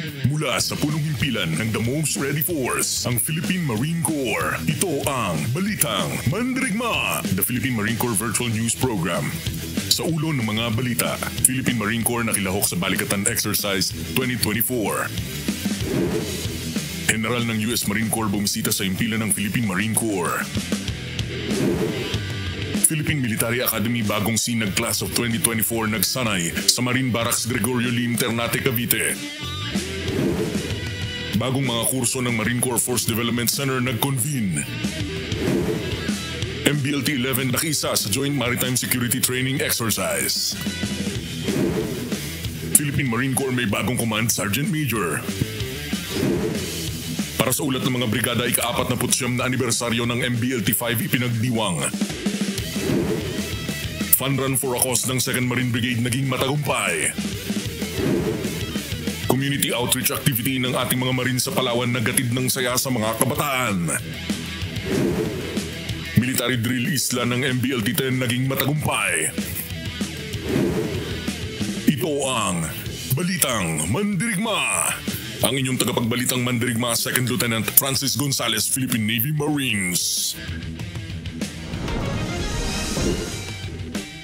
Mula sa punong himpilan ng The Most Ready Force, ang Philippine Marine Corps. Ito ang Balitang Mandirigma, the Philippine Marine Corps Virtual News Program. Sa ulo ng mga balita, Philippine Marine Corps nakilahok sa Balikatan Exercise 2024. General ng US Marine Corps bumisita sa himpilan ng Philippine Marine Corps. Philippine Military Academy bagong sinag Class of 2024 nagsanay sa Marine Barracks Gregorio Lim, Ternate, Cavite. Bagong mga kurso ng Marine Corps Force Development Center nag-convene. MBLT 11 nakisa sa Joint Maritime Security Training Exercise. Philippine Marine Corps may bagong Command Sergeant Major. Para sa ulat ng mga brigada, ika-49 na anibersaryo ng MBLT 5 ipinagdiwang. Fun run for a cause ng 2nd Marine Brigade naging matagumpay. Community outreach activity ng ating mga Marine sa Palawan naghatid ng saya sa mga kabataan. Military drill isla ng MBLT 10 naging matagumpay. Ito ang Balitang Mandirigma. Ang inyong tagapagbalitang Mandirigma, 2nd Lieutenant Francis Gonzales, Philippine Navy Marines.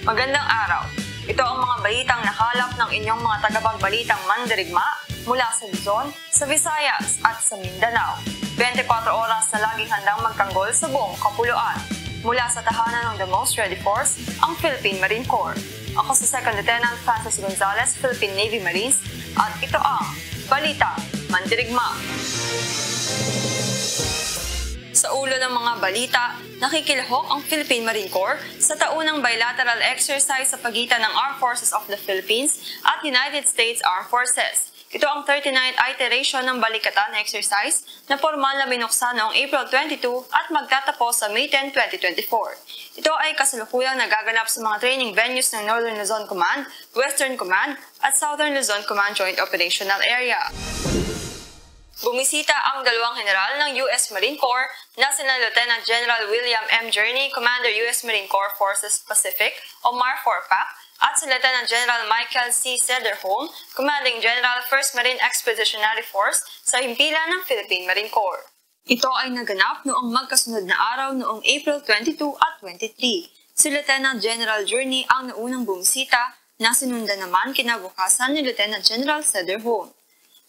Magandang araw. Ito ang mga balitang nakalap ng inyong mga tagapagbalitang Mandirigma mula sa Luzon, sa Visayas at sa Mindanao. 24 oras na laging handang magtanggol sa buong kapuluan. Mula sa tahanan ng The Most Ready Force, ang Philippine Marine Corps. Ako si 2nd Lieutenant Francis Gonzales, Philippine Navy Marines, at ito ang Balitang Mandirigma. Sa ulo ng mga balita, nakikilahok ang Philippine Marine Corps sa taunang bilateral exercise sa pagitan ng Armed Forces of the Philippines at United States Armed Forces. Ito ang 39th iteration ng Balikatan exercise na formal na binuksan noong April 22 at magtatapos sa May 10, 2024. Ito ay kasalukuyang nagaganap sa mga training venues ng Northern Luzon Command, Western Command at Southern Luzon Command Joint Operational Area. Bumisita ang dalawang general ng US Marine Corps na sina Lieutenant General William M. Journey, Commander US Marine Corps Forces Pacific o MAR-4PAC, at si Lieutenant General Michael C. Sederholm, Commanding General 1st Marine Expeditionary Force sa himpilan ng Philippine Marine Corps. Ito ay naganap noong magkasunod na araw noong April 22 at 23. Si Lieutenant General Journey ang naunang bumisita na sinundan naman kinabukasan ni Lieutenant General Sederholm.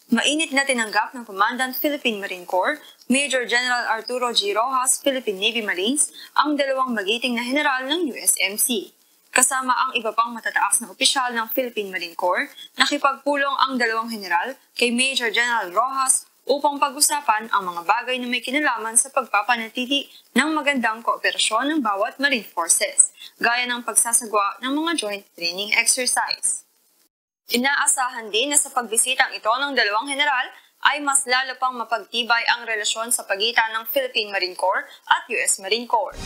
Mainit na tinanggap ng Commandant Philippine Marine Corps, Major General Arturo G. Rojas, Philippine Navy Marines, ang dalawang magiting na general ng USMC. Kasama ang iba pang matataas na opisyal ng Philippine Marine Corps, nakipagpulong ang dalawang general kay Major General Rojas upang pag-usapan ang mga bagay na may kinalaman sa pagpapanatili ng magandang kooperasyon ng bawat Marine Forces, gaya ng pagsasagawa ng mga joint training exercise. Inaasahan din na sa pagbisitang ito ng dalawang general ay mas lalo pang mapagtibay ang relasyon sa pagitan ng Philippine Marine Corps at US Marine Corps.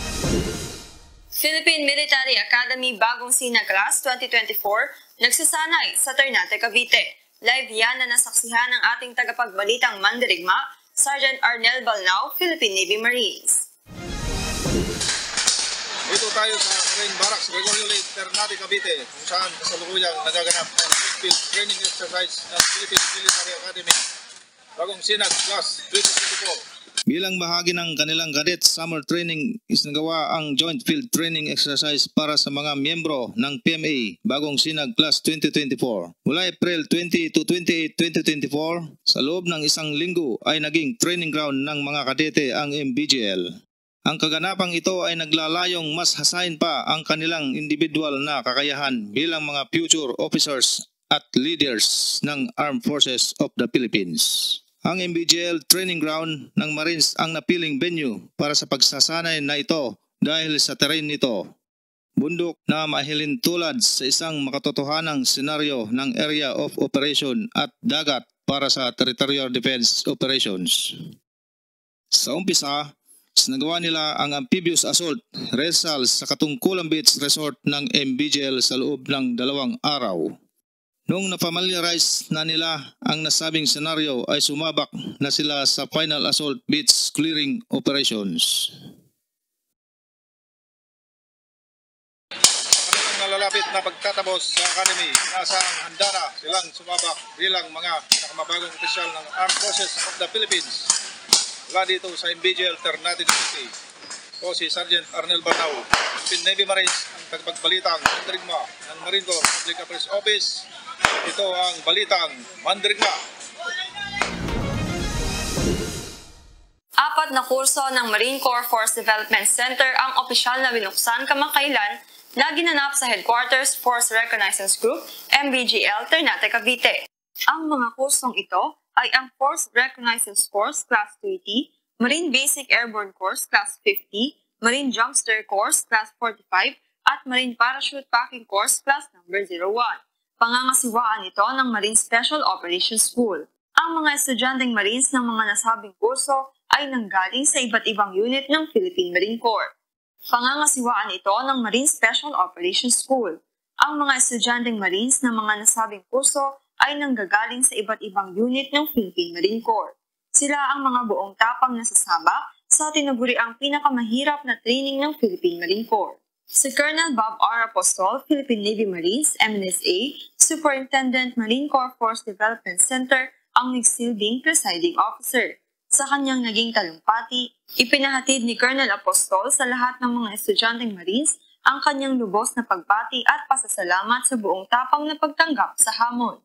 Philippine Military Academy bagong sinag Class 2024 nagsasanay sa Ternate, Cavite. Live yan na nasaksihan ng ating tagapagbalitang Mandirigma, Sergeant Arnel Balnao, Philippine Navy Marines. Dito tayo sa Marine Barracks, Gregorio Lim, Ternate, Cavite, kung saan kasalukuyang nagaganap ang field training exercise ng Philippine Military Academy. Bagong sinag Class 2024. Bilang bahagi ng kanilang cadet summer training, isinagawa ang joint field training exercise para sa mga miyembro ng PMA Bagong Sinag Class 2024. Mula April 20 to 28, 2024, sa loob ng isang linggo ay naging training ground ng mga kadete ang MBGL. Ang kaganapang ito ay naglalayong mas hasain pa ang kanilang individual na kakayahan bilang mga future officers at leaders ng Armed Forces of the Philippines. Ang MBGL training ground ng Marines ang napiling venue para sa pagsasanay na ito dahil sa terrain nito. Bundok na mahilintulad sa isang makatotohanang senaryo ng area of operation at dagat para sa territorial defense operations. Sa umpisa, sinagawa nila ang amphibious assault rehearsals sa Katungkulan Beach Resort ng MBGL sa loob ng 2 araw. Noong napamiliarize na nila ang nasabing senaryo ay sumabak na sila sa final assault beach clearing operations. Kanilang nalalapit na pagtatapos sa academy, inaasahang handa na silang sumabak bilang mga pinakamabagong opisyal ng Armed Forces of the Philippines. Mula dito sa MBJ Alternative City, o si Sergeant Arnel Barnao, Philippine Navy Marines, ang tagapagbalitang Mandirigma ng Marine Corps Public Affairs Office. Ito ang balitang Mandirigma. 4 na kurso ng Marine Corps Force Development Center ang opisyal na binuksan kamakailan na ginanap sa Headquarters Force Reconnaissance Group, MBGL, Ternate, Cavite. Ang mga kursong ito ay ang Force Reconnaissance Course Class 30, Marine Basic Airborne Course Class 50, Marine Jumpster Course Class 45, at Marine Parachute Packing Course Class number 01. Pangangasiwaan ito ng Marine Special Operations School. Ang mga estudyanteng Marines ng mga nasabing kurso ay nanggaling sa iba't ibang unit ng Philippine Marine Corps. Pangangasiwaan ito ng Marine Special Operations School. Ang mga estudyanteng Marines ng mga nasabing kurso ay nanggagaling sa iba't ibang unit ng Philippine Marine Corps. Sila ang mga buong tapang nasasama sa tinaguriang pinakamahirap na training ng Philippine Marine Corps. Si Colonel Bob R. Apostol, Philippine Navy Marines, MNSA, Superintendent Marine Corps Force Development Center, ang nagsilbing presiding officer. Sa kanyang naging talumpati, ipinahatid ni Colonel Apostol sa lahat ng mga estudyanteng Marines ang kanyang lubos na pagbati at pasasalamat sa buong tapang na pagtanggap sa hamon.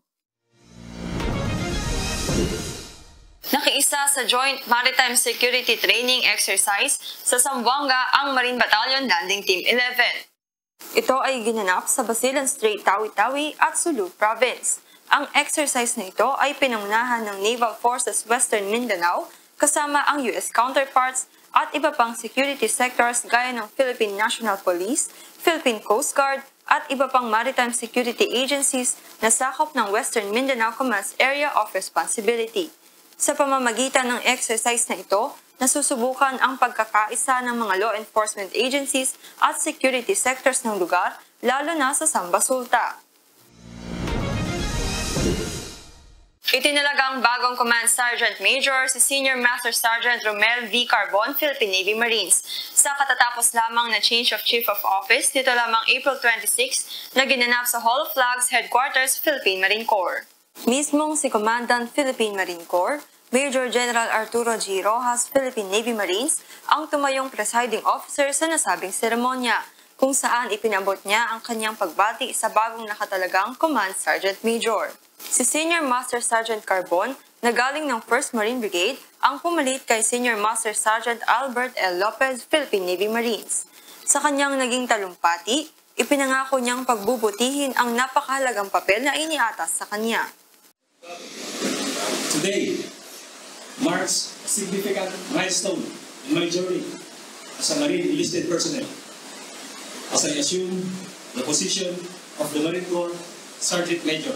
Nakiisa sa Joint Maritime Security Training Exercise sa Zamboanga ang Marine Battalion Landing Team 11. Ito ay ginanap sa Basilan Strait, Tawi-Tawi at Sulu Province. Ang exercise na ito ay pinangunahan ng Naval Forces Western Mindanao kasama ang US counterparts at iba pang security sectors gaya ng Philippine National Police, Philippine Coast Guard at iba pang maritime security agencies na sakop ng Western Mindanao Command's Area of Responsibility. Sa pamamagitan ng exercise na ito, nasusubukan ang pagkakaisa ng mga law enforcement agencies at security sectors ng lugar, lalo na sa Samba Sulta. Itinalagang bagong Command Sergeant Major si Senior Master Sergeant Romel V. Carbon, Philippine Navy Marines, sa katatapos lamang na change of Chief of Office nito lamang April 26 na ginanap sa Hall of Flags Headquarters, Philippine Marine Corps. Mismong si Commandant Philippine Marine Corps, Major General Arturo G. Rojas, Philippine Navy Marines, ang tumayong presiding officer sa nasabing seremonya, kung saan ipinabot niya ang kanyang pagbati sa bagong nakatalagang Command Sergeant Major. Si Senior Master Sergeant Carbon, na galing ng 1st Marine Brigade, ang pumalit kay Senior Master Sergeant Albert L. Lopez, Philippine Navy Marines. Sa kanyang naging talumpati, ipinangako niyang pagbubutihin ang napakahalagang papel na iniatas sa kanya. Today marks a significant milestone in my journey as a Marine enlisted personnel, as I assume the position of the Marine Corps Sergeant Major.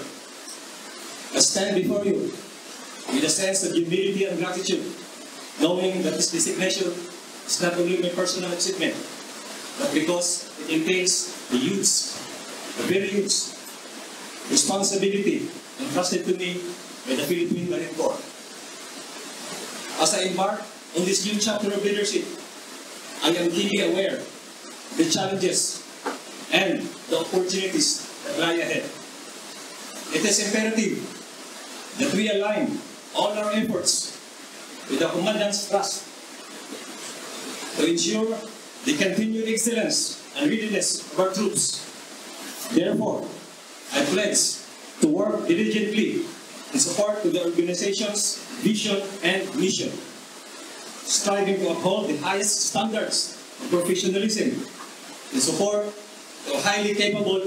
I stand before you with a sense of humility and gratitude, knowing that this designation is not only my personal achievement, but because it entails the very huge responsibility entrusted to me by the Philippine Marine Corps. As I embark on this new chapter of leadership, I am keenly aware of the challenges and the opportunities that lie ahead. It is imperative that we align all our efforts with the Commandant's trust to ensure the continued excellence and readiness of our troops. Therefore, I pledge to work diligently in support of the organization's vision and mission, striving to uphold the highest standards of professionalism in support of a highly capable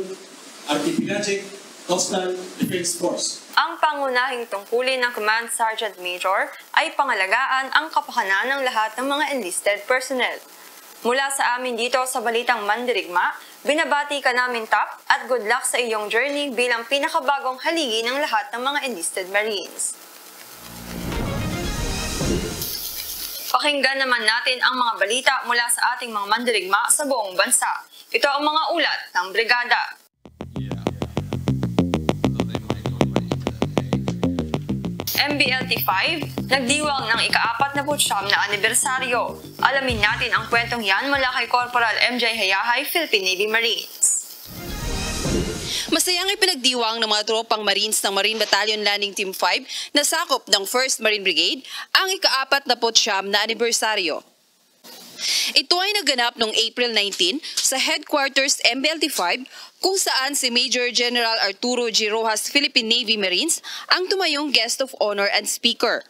archipelagic coastal defense force. Ang pangunahing tungkulin ng Command Sergeant Major ay pangalagaan ang kapakanan ng lahat ng mga enlisted personnel. Mula sa amin dito sa Balitang Mandirigma, binabati ka namin Tap at good luck sa iyong journey bilang pinakabagong haligi ng lahat ng mga enlisted Marines. Pakinggan naman natin ang mga balita mula sa ating mga mandirigma sa buong bansa. Ito ang mga ulat ng Brigada. MBLT 5, nagdiwang ng ika-49 na anibersaryo. Alamin natin ang kwentong yan mula kay Corporal MJ Hayahay, Philippine Navy Marines. Masayang ipinagdiwang ng mga tropang Marines ng Marine Battalion Landing Team 5 na sakop ng 1st Marine Brigade ang ika-49 na anibersaryo. Ito ay naganap noong April 19 sa Headquarters MBLT-5 kung saan si Major General Arturo G. Rojas, Philippine Navy Marines ang tumayong guest of honor and speaker.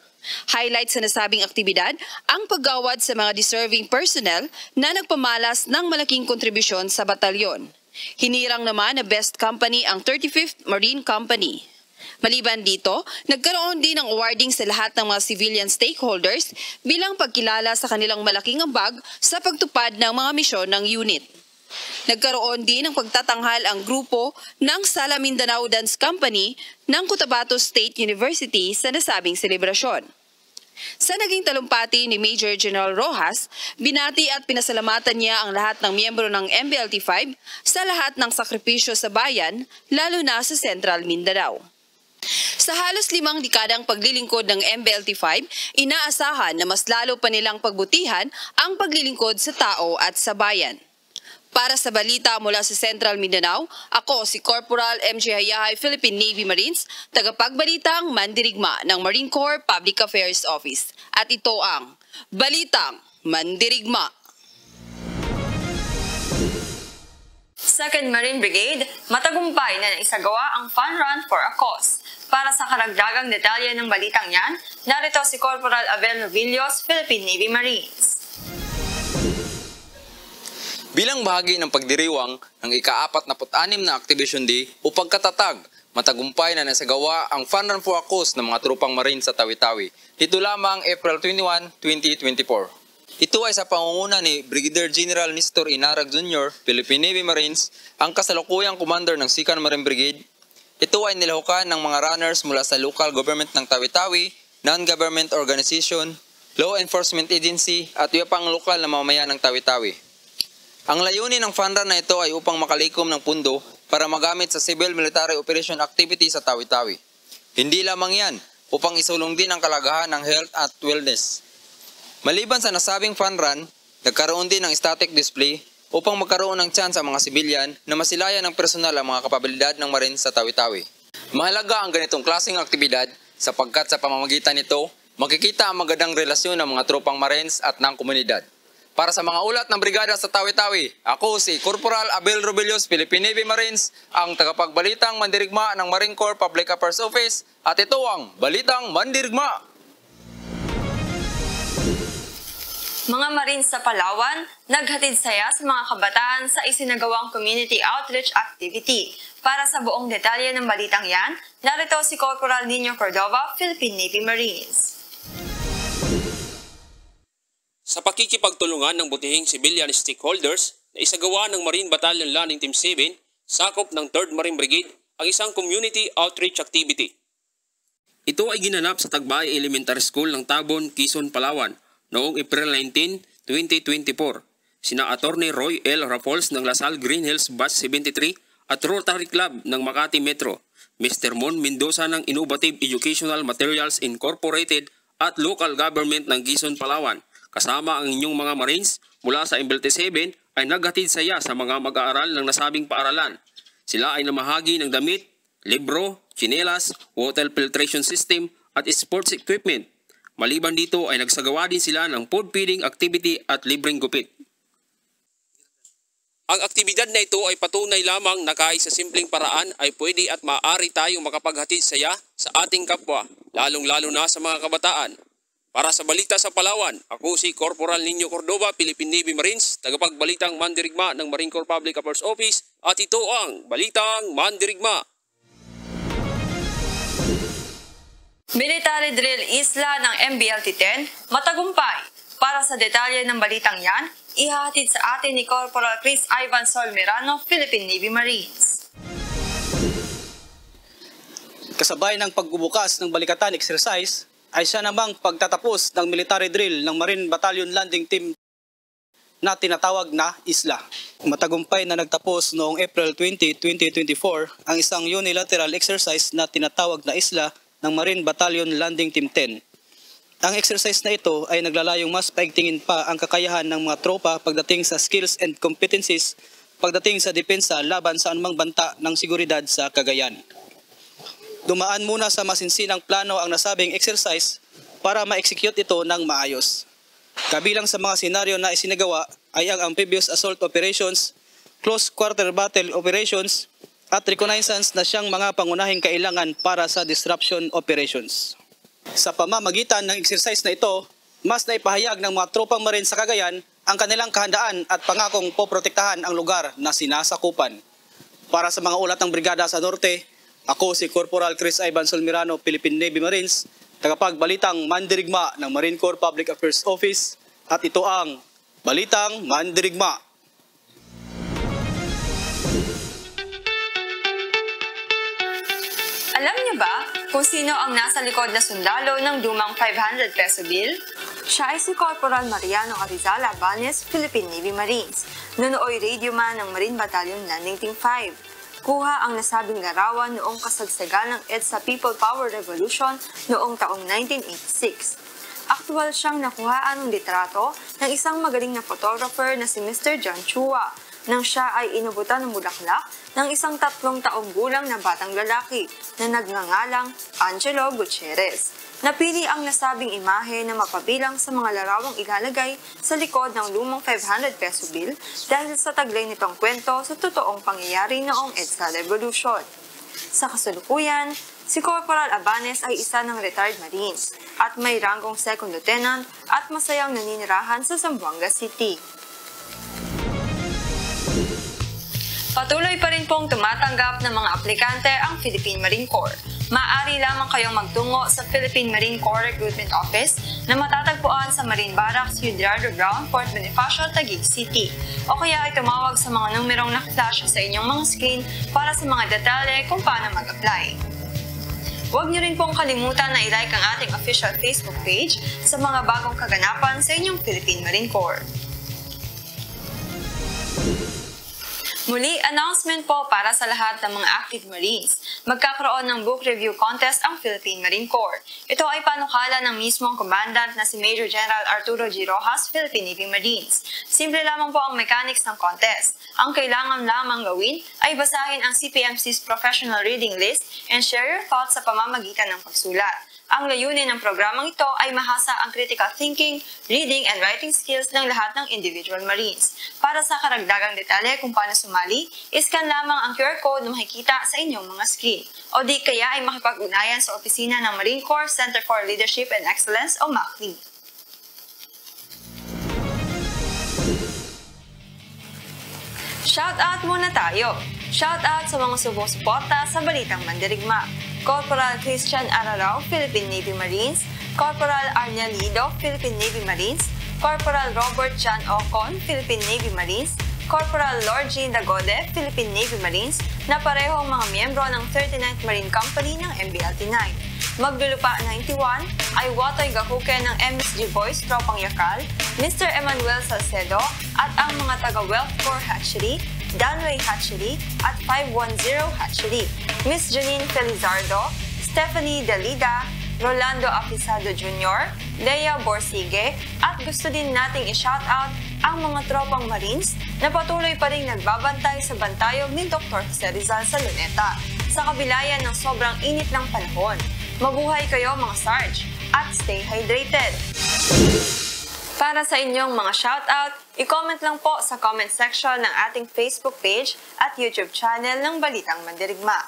Highlight sa nasabing aktibidad ang paggawad sa mga deserving personnel na nagpamalas ng malaking kontribusyon sa batalyon. Hinirang naman na best company ang 35th Marine Company. Maliban dito, nagkaroon din ng awarding sa lahat ng mga civilian stakeholders bilang pagkilala sa kanilang malaking ambag sa pagtupad ng mga misyon ng unit. Nagkaroon din ng pagtatanghal ang grupo ng Sala Mindanao Dance Company ng Cotabato State University sa nasabing selebrasyon. Sa naging talumpati ni Major General Rojas, binati at pinasalamatan niya ang lahat ng miyembro ng MBLT-5 sa lahat ng sakripisyo sa bayan, lalo na sa Central Mindanao. Sa halos 5 dekadang paglilingkod ng MBLT-5, inaasahan na mas lalo pa nilang pagbutihan ang paglilingkod sa tao at sa bayan. Para sa balita mula sa Central Mindanao, ako si Corporal MJ Hayahay, Philippine Navy Marines, tagapagbalitang mandirigma ng Marine Corps Public Affairs Office. At ito ang Balitang Mandirigma. 2nd Marine Brigade, matagumpay na naisagawa ang Fun Run for a Cause. Para sa karagdagang detalye ng balitang yan, narito si Corporal Abel Novillos, Philippine Navy Marines. Bilang bahagi ng pagdiriwang ng ika-46 na Activation Day o pagkatatag, matagumpay na nasagawa ang Fun Run for a Cause ng mga tropang Marines sa Tawi-Tawi. Dito lamang April 21, 2024. Ito ay sa pangunguna ni Brigadier General Nestor Inarag Jr., Philippine Navy Marines, ang kasalukuyang commander ng 2nd Marine Brigade. Ito ay nilahukan ng mga runners mula sa local government ng Tawi-Tawi, non-government organization, law enforcement agency at iba pang lokal na mamamayan ng Tawi-Tawi. Ang layunin ng fun run na ito ay upang makalikom ng pundo para magamit sa civil military operation activity sa Tawi-Tawi. Hindi lamang yan, upang isulong din ang kalagahan ng health at wellness. Maliban sa nasabing fun run, nagkaroon din ng static display upang magkaroon ng chance sa mga sibilyan na masilayan ng personal ang mga kapabilidad ng Marines sa Tawi-Tawi. Mahalaga ang ganitong klaseng aktibidad sapagkat sa pamamagitan nito, makikita ang magandang relasyon ng mga tropang Marines at ng komunidad. Para sa mga ulat ng brigada sa Tawi-Tawi, ako si Corporal Abel Novillos, Philippine Navy Marines, ang tagapagbalitang mandirigma ng Marine Corps Public Affairs Office at ito ang Balitang Mandirigma. Mga Marines sa Palawan, naghatid saya sa mga kabataan sa isinagawang community outreach activity. Para sa buong detalye ng balitang yan, narito si Corporal Nino Cordova, Philippine Navy Marines. Sa pakikipagtulungan ng butihing civilian stakeholders na isagawa ng Marine Battalion Landing Team 7, sakop ng 3rd Marine Brigade ang isang community outreach activity. Ito ay ginanap sa Tagbay Elementary School ng Tabon, Quezon, Palawan noong April 19, 2024. Sina Attorney Roy L. Rapols ng Lasal Green Hills Batch 73 at Rotary Club ng Makati Metro, Mr. Mon Mendoza ng Innovative Educational Materials Incorporated at Local Government ng Quezon, Palawan. Kasama ang inyong mga Marines mula sa MBLT-7 ay naghatid saya sa mga mag-aaral ng nasabing paaralan. Sila ay namahagi ng damit, libro, tsinelas, water filtration system at sports equipment. Maliban dito ay nagsagawa din sila ng food feeding activity at libreng gupit. Ang aktibidad na ito ay patunay lamang na kahit sa simpleng paraan ay pwede at maaari tayong makapaghatid saya sa ating kapwa, lalong-lalo na sa mga kabataan. Para sa balita sa Palawan, ako si Corporal Nino Cordova, Philippine Navy Marines, tagapagbalitang mandirigma ng Marine Corps Public Affairs Office at ito ang Balitang Mandirigma. Military Drill Isla ng MBLT-10, matagumpay. Para sa detalye ng balitang yan, ihahatid sa atin ni Corporal Chris Ivan Solmerano, Philippine Navy Marines. Kasabay ng pagbubukas ng balikatan exercise, ay siya namang pagtatapos ng military drill ng Marine Battalion Landing Team na tinatawag na Isla. Matagumpay na nagtapos noong April 20, 2024 ang isang unilateral exercise na tinatawag na Isla ng Marine Battalion Landing Team 10. Ang exercise na ito ay naglalayong mas paigtingin pa ang kakayahan ng mga tropa pagdating sa skills and competencies pagdating sa depensa laban sa anumang banta ng seguridad sa Cagayan. Dumaan muna sa masinsinang plano ang nasabing exercise para ma-execute ito ng maayos. Kabilang sa mga senaryo na isinagawa ay ang amphibious assault operations, close quarter battle operations, at reconnaissance na siyang mga pangunahing kailangan para sa disruption operations. Sa pamamagitan ng exercise na ito, mas naipahayag ng mga tropang Marine sa Cagayan ang kanilang kahandaan at pangakong poprotektahan ang lugar na sinasakupan. Para sa mga ulat ng Brigada sa Norte, ako si Corporal Chris Ivan Solmirano, Philippine Navy Marines, tagapagbalitang mandirigma ng Marine Corps Public Affairs Office, at ito ang Balitang Mandirigma. Alam niyo ba kung sino ang nasa likod na sundalo ng lumang 500 peso bill? Siya ay si Corporal Mariano Arizala Abanez, Philippine Navy Marines, nunooy radioman ng Marine Battalion Landing Team 5. Kuha ang nasabing larawan noong kasagsagan ng EDSA People Power Revolution noong taong 1986. Aktual siyang nakuhaan ng litrato ng isang magaling na photographer na si Mr. John Chua nang siya ay inubutan ng bulaklak ng isang 3 taong gulang na batang lalaki na nagngangalang Angelo Gutierrez. Napili ang nasabing imahe na mapabilang sa mga larawang ilalagay sa likod ng lumang 500 peso bill dahil sa taglay nitong kwento sa totoong pangyayari noong EDSA Revolution. Sa kasalukuyan, si Corporal Abanez ay isa ng retired Marines at may ranggong Second Lieutenant at masayang naninirahan sa Zamboanga City. Patuloy pa rin pong tumatanggap ng mga aplikante ang Philippine Marine Corps. Maaari lamang kayong magtungo sa Philippine Marine Corps Recruitment Office na matatagpuan sa Marine Barracks, Eduardo Brown, Fort Bonifacio, Taguig City. O kaya ay tumawag sa mga numerong nakaflash sa inyong mga screen para sa mga detalye kung paano mag-apply. Huwag niyo rin pong kalimutan na i-like ang ating official Facebook page sa mga bagong kaganapan sa inyong Philippine Marine Corps. Muli, announcement po para sa lahat ng mga active Marines. Magkakaroon ng book review contest ang Philippine Marine Corps. Ito ay panukala ng mismong commandant na si Major General Arturo G. Rojas, Philippine Navy Marines. Simple lamang po ang mechanics ng contest. Ang kailangan lamang gawin ay basahin ang CPMC's professional reading list and share your thoughts sa pamamagitan ng pagsulat. Ang layunin ng programang ito ay mahasa ang critical thinking, reading, and writing skills ng lahat ng individual Marines. Para sa karagdagang detalye kung paano sumali, iscan lamang ang QR code na makikita sa inyong mga screen. O di kaya ay makipag-ugnayan sa opisina ng Marine Corps Center for Leadership and Excellence o MACLEA. Shout out muna tayo! Shout out sa mga sumusuporta sa Balitang Mandirigma. Corporal Christian Ararao, Philippine Navy Marines, Corporal Arnia Lido, Philippine Navy Marines, Corporal Robert John Ocon, Philippine Navy Marines, Corporal Lord G. Dagode, Philippine Navy Marines, na parehong mga miyembro ng 39th Marine Company ng MBLT 9. Maglulupa 91 ay Watoy Gakuke ng MSG Boys Tropang Yakal, Mr. Emmanuel Salcedo at ang mga taga-Wealth Corps Hatchery, Danway Hatchery at 510 Hatchery, Miss Janine Felizardo, Stephanie Dalida, Rolando Apisado Jr., Lea Borsige, at gusto din nating i-shoutout ang mga tropang Marines na patuloy pa rin nagbabantay sa bantayog ni Dr. Jose Rizal sa Luneta sa kabilayan ng sobrang init ng panahon. Mabuhay kayo mga Sarge at stay hydrated! Para sa inyong mga shoutout, i-comment lang po sa comment section ng ating Facebook page at YouTube channel ng Balitang Mandirigma.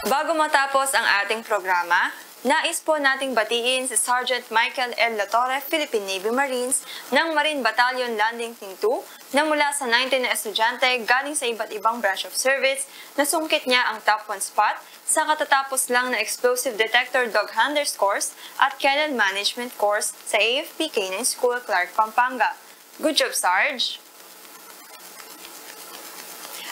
Bago matapos ang ating programa, nais po nating batiin si Sergeant Michael L. Latorre, Philippine Navy Marines ng Marine Battalion Landing Team 2 na mula sa 19 na estudyante galing sa iba't ibang branch of service na sungkit niya ang top 1 spot sa katatapos lang na Explosive Detector Dog Handlers Course at Cannon Management Course sa AFP K9 School, Clark, Pampanga. Good job, Sarge!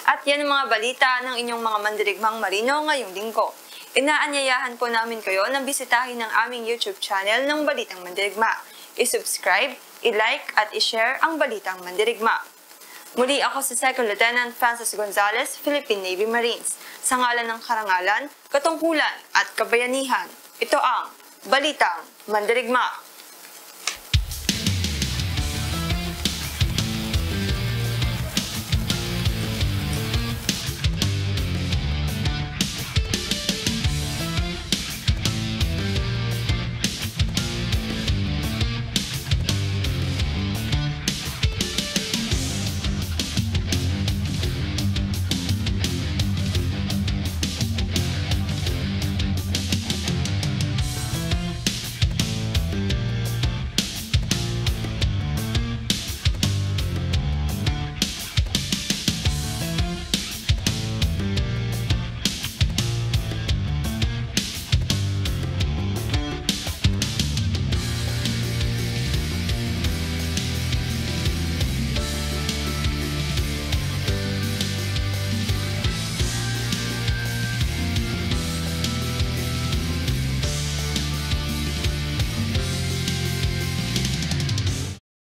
At yan ang mga balita ng inyong mga mandirigmang marino ngayong linggo. Inaanyayahan po namin kayo na bisitahin ang aming YouTube channel ng Balitang Mandirigma. I-subscribe, i-like at i-share ang Balitang Mandirigma. Muli ako si Second Lieutenant Francis Gonzalez, Philippine Navy Marines. Sa ngalan ng karangalan, katungkulan at kabayanihan, ito ang Balitang Mandirigma.